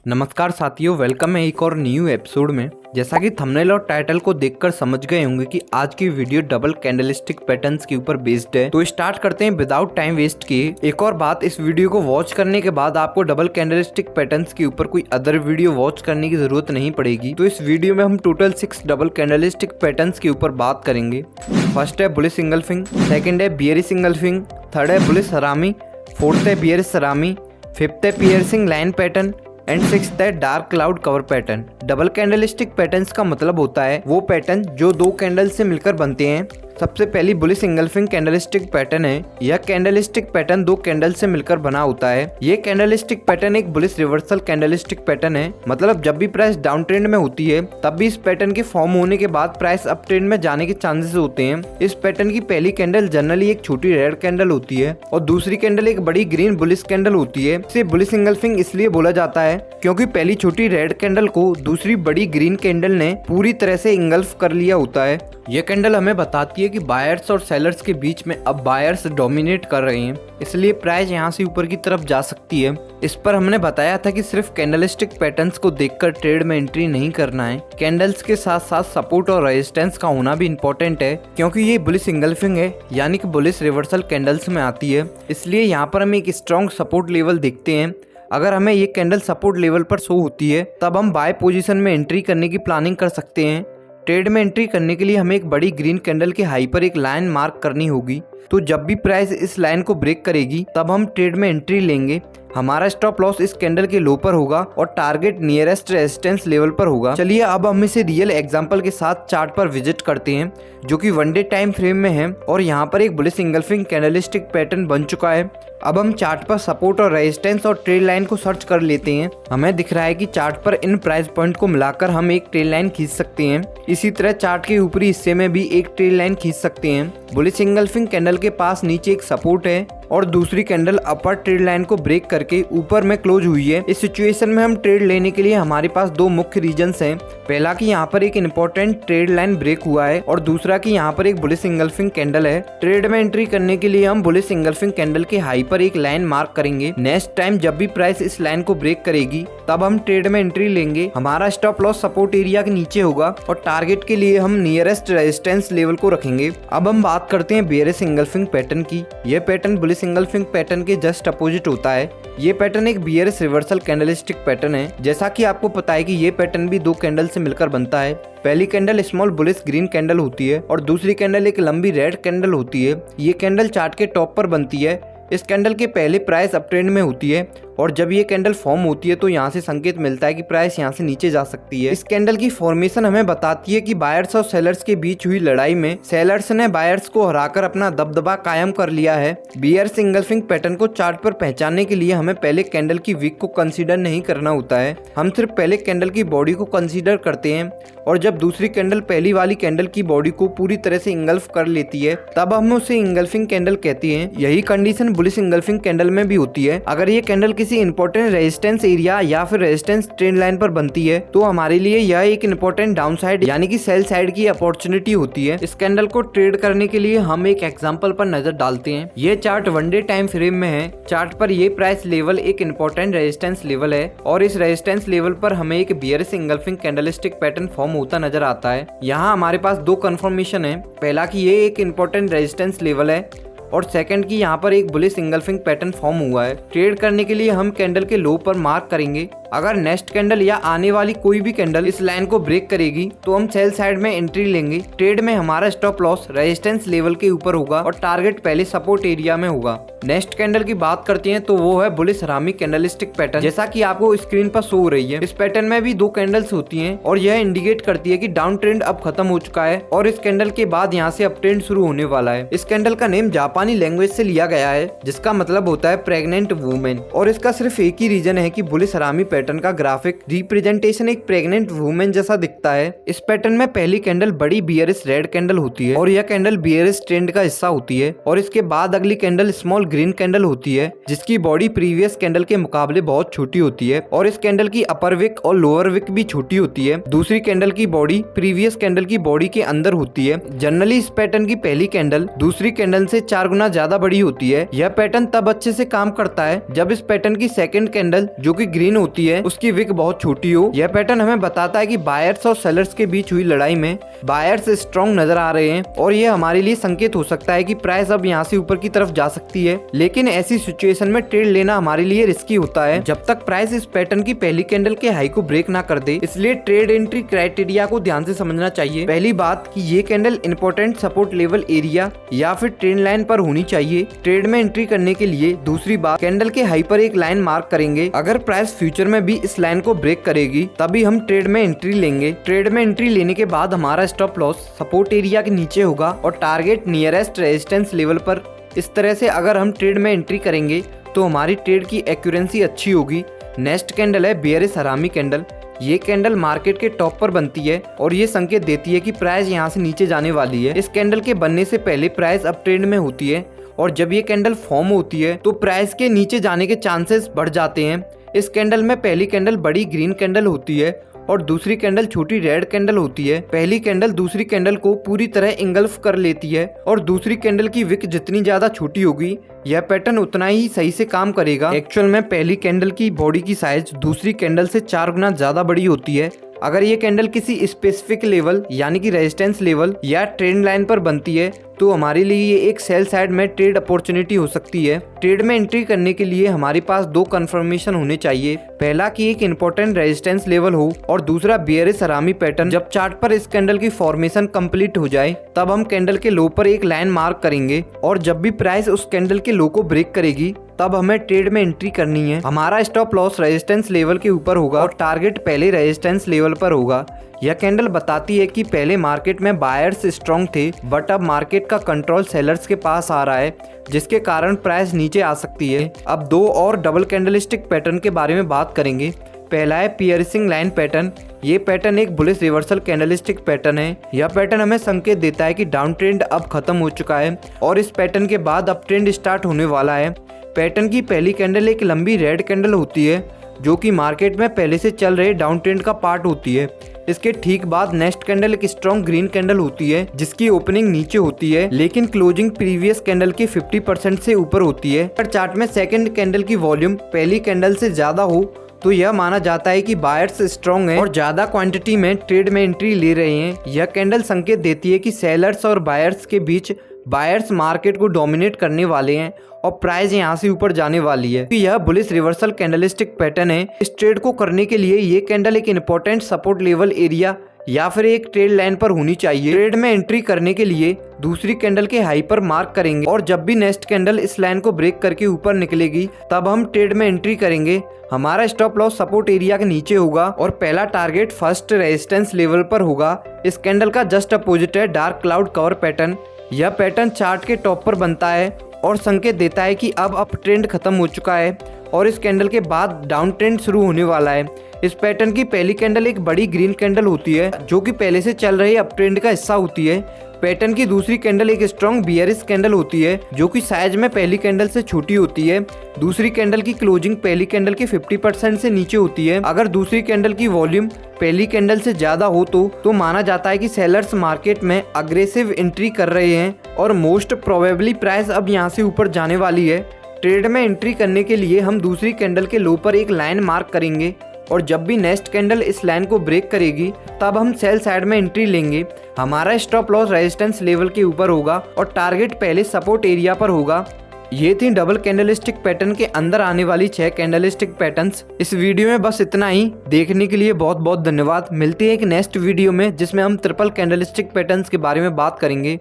नमस्कार साथियों, वेलकम है एक और न्यू एपिसोड में। जैसा कि थंबनेल और टाइटल को देखकर समझ गए होंगे कि आज की वीडियो डबल कैंडलस्टिक पैटर्न्स के ऊपर बेस्ड है, तो स्टार्ट करते हैं विदाउट टाइम वेस्ट किए। एक और बात, इस वीडियो को वॉच करने के बाद आपको डबल कैंडलस्टिक पैटर्न्स के ऊपर कोई अदर वीडियो वॉच करने की जरूरत नहीं पड़ेगी। तो इस वीडियो में हम टोटल 6 डबल कैंडलस्टिक पैटर्न्स के ऊपर बात करेंगे। फर्स्ट है बुलिश सिंगल फिंग, सेकेंड है बियरिश सिंगल फिंग, थर्ड है बुलिश हरामी, फोर्थ है बियरिश हरामी, फिफ्थ है piercing line pattern and sixth है dark cloud cover pattern. Double candlestick patterns का मतलब होता है वो पैटर्न जो दो कैंडल से मिलकर बनते हैं। सबसे पहली बुलिश सिंगल फिंग कैंडलस्टिक पैटर्न है। यह कैंडलस्टिक पैटर्न दो कैंडल से मिलकर बना होता है। ये कैंडलस्टिक पैटर्न एक बुलिश रिवर्सल कैंडलस्टिक पैटर्न है। मतलब जब भी प्राइस डाउन ट्रेंड में होती है तब भी इस पैटर्न के फॉर्म होने के बाद प्राइस अप ट्रेंड में जाने के चांसेस होते हैं। इस पैटर्न की पहली कैंडल जनरली एक छोटी रेड कैंडल होती है और दूसरी कैंडल एक बड़ी ग्रीन बुलिश कैंडल होती है। इसे बुलिश सिंगल फिंग इसलिए बोला जाता है क्योंकि पहली छोटी रेड कैंडल को दूसरी बड़ी ग्रीन कैंडल ने पूरी तरह से इंगल्फ कर लिया होता है। यह कैंडल हमें बताती है कि बायर्स और सेलर्स के बीच में अब बायर्स डोमिनेट कर रहे हैं, इसलिए प्राइस यहां से ऊपर की तरफ जा सकती है। इस पर हमने बताया था कि सिर्फ कैंडलस्टिक पैटर्न्स को देखकर ट्रेड में एंट्री नहीं करना है। कैंडल्स के साथ साथ सपोर्ट और रेजिस्टेंस का होना भी इम्पोर्टेंट है, क्योंकि ये बुलिश सिंगल फिंग है यानी कि बुलिश रिवर्सल कैंडल्स में आती है। इसलिए यहाँ पर हम एक स्ट्रॉन्ग सपोर्ट लेवल देखते हैं। अगर हमें ये कैंडल सपोर्ट लेवल पर शो होती है तब हम बाय पोजीशन में एंट्री करने की प्लानिंग कर सकते हैं। ट्रेड में एंट्री करने के लिए हमें एक बड़ी ग्रीन कैंडल के हाई पर एक लाइन मार्क करनी होगी। तो जब भी प्राइस इस लाइन को ब्रेक करेगी तब हम ट्रेड में एंट्री लेंगे। हमारा स्टॉप लॉस इस कैंडल के लो पर होगा और टारगेट नियरेस्ट रेजिस्टेंस लेवल पर होगा। चलिए अब हम इसे रियल एग्जांपल के साथ चार्ट पर विजिट करते हैं, जो कि 1 डे टाइम फ्रेम में है और यहाँ पर एक बुलिश सिंगल फिंग कैंडलस्टिक पैटर्न बन चुका है। अब हम चार्ट पर सपोर्ट और रेजिस्टेंस और ट्रेड लाइन को सर्च कर लेते हैं। हमें दिख रहा है कि चार्ट पर इन प्राइस पॉइंट को मिलाकर हम एक ट्रेड लाइन खींच सकते हैं। इसी तरह चार्ट के ऊपरी हिस्से में भी एक ट्रेड लाइन खींच सकते हैं। बुलिश सिंगल फिंग कैंडल के पास नीचे एक सपोर्ट है और दूसरी कैंडल अपर ट्रेड लाइन को ब्रेक करके ऊपर में क्लोज हुई है। इस सिचुएशन में हम ट्रेड लेने के लिए हमारे पास दो मुख्य रीजंस हैं। पहला कि यहाँ पर एक इम्पोर्टेंट ट्रेड लाइन ब्रेक हुआ है और दूसरा कि यहाँ पर एक बुलिश सिंगल फिंग कैंडल है। ट्रेड में एंट्री करने के लिए हम बुलिश सिंगल फिंग कैंडल के हाई पर एक लाइन मार्क करेंगे। नेक्स्ट टाइम जब भी प्राइस इस लाइन को ब्रेक करेगी तब हम ट्रेड में एंट्री लेंगे। हमारा स्टॉप लॉस सपोर्ट एरिया के नीचे होगा और टारगेट के लिए हम नियरेस्ट रेजिस्टेंस लेवल को रखेंगे। अब हम बात करते हैं बियरिश सिंगल फिंग पैटर्न की। यह पैटर्न बुलिश सिंगल फिंग पैटर्न के जस्ट अपोजिट होता है। ये पैटर्न एक बियरिश रिवर्सल कैंडलस्टिक पैटर्न है। जैसा कि आपको पता है कि ये पैटर्न भी दो कैंडल से मिलकर बनता है। पहली candle small bullish green candle होती है और दूसरी कैंडल एक लंबी रेड कैंडल होती है। ये कैंडल चार्ट के टॉप पर बनती है। इस कैंडल के पहले प्राइस अप ट्रेंड में होती है और जब ये कैंडल फॉर्म होती है तो यहाँ से संकेत मिलता है कि प्राइस यहाँ से नीचे जा सकती है। इस कैंडल की फॉर्मेशन हमें बताती है कि बायर्स और सेलर्स के बीच हुई लड़ाई में सेलर्स ने बायर्स को हराकर अपना दबदबा कायम कर लिया है। बियर सिंगल फिंग पैटर्न को चार्ट पर पहचानने के लिए हमें पहले कैंडल की विक को कंसीडर नहीं करना होता है। हम सिर्फ पहले कैंडल की बॉडी को कंसीडर करते हैं और जब दूसरी कैंडल पहली वाली कैंडल की बॉडी को पूरी तरह से इंगल्फ कर लेती है तब हम उसे इंगल्फिंग कैंडल कहते हैं। यही कंडीशन बुलिश इंगल्फिंग कैंडल में भी होती है। अगर ये कैंडल किसी इंपॉर्टेंट रेजिस्टेंस एरिया या फिर रेजिस्टेंस ट्रेंड लाइन पर बनती है तो हमारे लिए यह एक इंपॉर्टेंट डाउन साइड यानी कि सेल साइड की अपॉर्चुनिटी होती है। इस कैंडल को ट्रेड करने के लिए हम एक एग्जांपल पर नजर डालते हैं। ये चार्ट 1 डे टाइम फ्रेम में है। चार्ट पर ये प्राइस लेवल एक इंपॉर्टेंट रेजिस्टेंस लेवल है और इस रेजिस्टेंस लेवल पर हमें एक bearish engulfing candlestick pattern form होता नजर आता है। यहाँ हमारे पास दो कंफर्मेशन है। पहला कि ये एक इंपॉर्टेंट रेजिस्टेंस लेवल है और सेकंड की यहाँ पर एक बुलिश सिंगल फिंग पैटर्न फॉर्म हुआ है। ट्रेड करने के लिए हम कैंडल के लो पर मार्क करेंगे। अगर नेक्स्ट कैंडल या आने वाली कोई भी कैंडल इस लाइन को ब्रेक करेगी तो हम सेल साइड में एंट्री लेंगे। ट्रेड में हमारा स्टॉप लॉस रेजिस्टेंस लेवल के ऊपर होगा और टारगेट पहले सपोर्ट एरिया में होगा। नेक्स्ट कैंडल की बात करते हैं तो वो है बुलिश हरामी कैंडलस्टिक पैटर्न। जैसा कि आपको स्क्रीन पर शो हो रही है, इस पैटर्न में भी दो कैंडल्स होती हैं और यह इंडिकेट करती है कि डाउन ट्रेंड अब खत्म हो चुका है और इस कैंडल के बाद यहाँ से अप ट्रेंड शुरू होने वाला है। इस कैंडल का नेम जापानी लैंग्वेज से लिया गया है जिसका मतलब होता है प्रेग्नेंट वुमेन और इसका सिर्फ एक ही रीजन है कि बुलिश हरामी पैटर्न का ग्राफिक रिप्रेजेंटेशन एक प्रेग्नेंट वुमेन जैसा दिखता है। इस पैटर्न में पहली कैंडल बड़ी बियरिश रेड कैंडल होती है और यह कैंडल बियरिश ट्रेंड का हिस्सा होती है और इसके बाद अगली कैंडल स्मॉल ग्रीन कैंडल होती है जिसकी बॉडी प्रीवियस कैंडल के मुकाबले बहुत छोटी होती है और इस कैंडल की अपर विक और लोअर विक भी छोटी होती है। दूसरी कैंडल की बॉडी प्रीवियस कैंडल की बॉडी के अंदर होती है। जनरली इस पैटर्न की पहली कैंडल दूसरी कैंडल से 4 गुना ज्यादा बड़ी होती है। यह पैटर्न तब अच्छे से काम करता है जब इस पैटर्न की सेकंड कैंडल जो कि ग्रीन होती है उसकी विक बहुत छोटी हो। यह पैटर्न हमें बताता है कि बायर्स और सेलर्स के बीच हुई लड़ाई में बायर्स स्ट्रॉन्ग नजर आ रहे हैं और यह हमारे लिए संकेत हो सकता है कि प्राइस अब यहाँ से ऊपर की तरफ जा सकती है। लेकिन ऐसी सिचुएशन में ट्रेड लेना हमारे लिए रिस्की होता है जब तक प्राइस इस पैटर्न की पहली कैंडल के हाई को ब्रेक ना कर दे। इसलिए ट्रेड एंट्री क्राइटेरिया को ध्यान से समझना चाहिए। पहली बात कि ये candle important support level area या फिर ट्रेंड लाइन पर होनी चाहिए ट्रेड में एंट्री करने के लिए। दूसरी बात, कैंडल के हाई पर एक लाइन मार्क करेंगे। अगर प्राइस फ्यूचर में भी इस लाइन को ब्रेक करेगी तभी हम ट्रेड में एंट्री लेंगे। ट्रेड में एंट्री लेने के बाद हमारा स्टॉप लॉस सपोर्ट एरिया के नीचे होगा और टारगेट नियरेस्ट रेजिस्टेंस लेवल पर। इस तरह से अगर हम ट्रेड में एंट्री करेंगे तो हमारी ट्रेड की एक्यूरेंसी अच्छी होगी। नेक्स्ट कैंडल है बेयरिश हरामी कैंडल। ये कैंडल मार्केट के टॉप पर बनती है और ये संकेत देती है कि प्राइस यहाँ से नीचे जाने वाली है। इस कैंडल के बनने से पहले प्राइस अप ट्रेंड में होती है और जब ये कैंडल फॉर्म होती है तो प्राइस के नीचे जाने के चांसेस बढ़ जाते हैं। इस कैंडल में पहली कैंडल बड़ी ग्रीन कैंडल होती है और दूसरी कैंडल छोटी रेड कैंडल होती है। पहली कैंडल दूसरी कैंडल को पूरी तरह इंगल्फ कर लेती है और दूसरी कैंडल की विक जितनी ज्यादा छोटी होगी यह पैटर्न उतना ही सही से काम करेगा। एक्चुअल में पहली कैंडल की बॉडी की साइज दूसरी कैंडल से 4 गुना ज्यादा बड़ी होती है। अगर ये कैंडल किसी स्पेसिफिक लेवल यानी कि रेजिस्टेंस लेवल या ट्रेंड लाइन पर बनती है तो हमारे लिए ये एक सेल साइड में ट्रेड अपॉर्चुनिटी हो सकती है। ट्रेड में एंट्री करने के लिए हमारे पास 2 कंफर्मेशन होने चाहिए। पहला कि एक इंपॉर्टेंट रेजिस्टेंस लेवल हो और दूसरा बेयरिश हरामी पैटर्न। जब चार्ट पर इस कैंडल की फॉर्मेशन कंप्लीट हो जाए तब हम कैंडल के लो पर एक लाइन मार्क करेंगे और जब भी प्राइस उस कैंडल के लो को ब्रेक करेगी तब हमें ट्रेड में एंट्री करनी है। हमारा स्टॉप लॉस रेजिस्टेंस लेवल के ऊपर होगा और टारगेट पहले रेजिस्टेंस लेवल पर होगा। यह कैंडल बताती है कि पहले मार्केट में बायर्स स्ट्रॉन्ग थे बट अब मार्केट का कंट्रोल सेलर्स के पास आ रहा है जिसके कारण प्राइस नीचे आ सकती है। अब 2 और डबल कैंडलस्टिक पैटर्न के बारे में बात करेंगे। पहला है पियर्सिंग लाइन पैटर्न। ये पैटर्न एक बुलिश रिवर्सल कैंडलस्टिक पैटर्न है। यह पैटर्न हमें संकेत देता है कि डाउन ट्रेंड अब खत्म हो चुका है और इस पैटर्न के बाद अप ट्रेंड स्टार्ट होने वाला है। पैटर्न की पहली कैंडल एक लंबी रेड कैंडल होती है जो कि मार्केट में पहले से चल रहे डाउन ट्रेंड का पार्ट होती है। इसके ठीक बाद नेक्स्ट कैंडल एक स्ट्रॉन्ग ग्रीन कैंडल होती है जिसकी ओपनिंग नीचे होती है लेकिन क्लोजिंग प्रीवियस कैंडल के 50% से ऊपर होती है। अगर चार्ट में सेकंड कैंडल की वॉल्यूम पहली कैंडल से ज्यादा हो तो यह माना जाता है कि बायर्स स्ट्रॉन्ग हैं और ज्यादा क्वांटिटी में ट्रेड में एंट्री ले रहे हैं। यह कैंडल संकेत देती है कि सेलर्स और बायर्स के बीच बायर्स मार्केट को डोमिनेट करने वाले हैं और प्राइस यहाँ से ऊपर जाने वाली है। यह बुलिश रिवर्सल कैंडलस्टिक पैटर्न है। इस ट्रेड को करने के लिए ये कैंडल एक इंपॉर्टेंट सपोर्ट लेवल एरिया या फिर एक ट्रेड लाइन पर होनी चाहिए। ट्रेड में एंट्री करने के लिए दूसरी कैंडल के हाई पर मार्क करेंगे और जब भी नेक्स्ट कैंडल इस लाइन को ब्रेक करके ऊपर निकलेगी तब हम ट्रेड में एंट्री करेंगे। हमारा स्टॉप लॉस सपोर्ट एरिया के नीचे होगा और पहला टारगेट फर्स्ट रेजिस्टेंस लेवल पर होगा। इस कैंडल का जस्ट अपोजिट है डार्क क्लाउड कवर पैटर्न। यह पैटर्न चार्ट के टॉप पर बनता है और संकेत देता है कि अब अप ट्रेंड खत्म हो चुका है और इस कैंडल के बाद डाउन ट्रेंड शुरू होने वाला है। इस पैटर्न की पहली कैंडल एक बड़ी ग्रीन कैंडल होती है जो कि पहले से चल रहे अप ट्रेंड का हिस्सा होती है। पैटर्न की दूसरी कैंडल एक स्ट्रॉन्ग बियरिश कैंडल होती है जो कि साइज में पहली कैंडल से छोटी होती है। दूसरी कैंडल की क्लोजिंग पहली कैंडल के 50% से नीचे होती है। अगर दूसरी कैंडल की वॉल्यूम पहली कैंडल से ज्यादा हो तो माना जाता है कि सेलर्स मार्केट में अग्रेसिव एंट्री कर रहे हैं और मोस्ट प्रोबेबली प्राइस अब यहाँ से ऊपर जाने वाली है। ट्रेड में एंट्री करने के लिए हम दूसरी कैंडल के लो पर एक लाइन मार्क करेंगे और जब भी नेक्स्ट कैंडल इस लाइन को ब्रेक करेगी तब हम सेल साइड में एंट्री लेंगे। हमारा स्टॉप लॉस रेजिस्टेंस लेवल के ऊपर होगा और टारगेट पहले सपोर्ट एरिया पर होगा। ये थी डबल कैंडलस्टिक पैटर्न के अंदर आने वाली 6 कैंडलस्टिक पैटर्न्स। इस वीडियो में बस इतना ही। देखने के लिए बहुत बहुत धन्यवाद। मिलते हैं एक नेक्स्ट वीडियो में जिसमें हम ट्रिपल कैंडलस्टिक पैटर्न्स के बारे में बात करेंगे।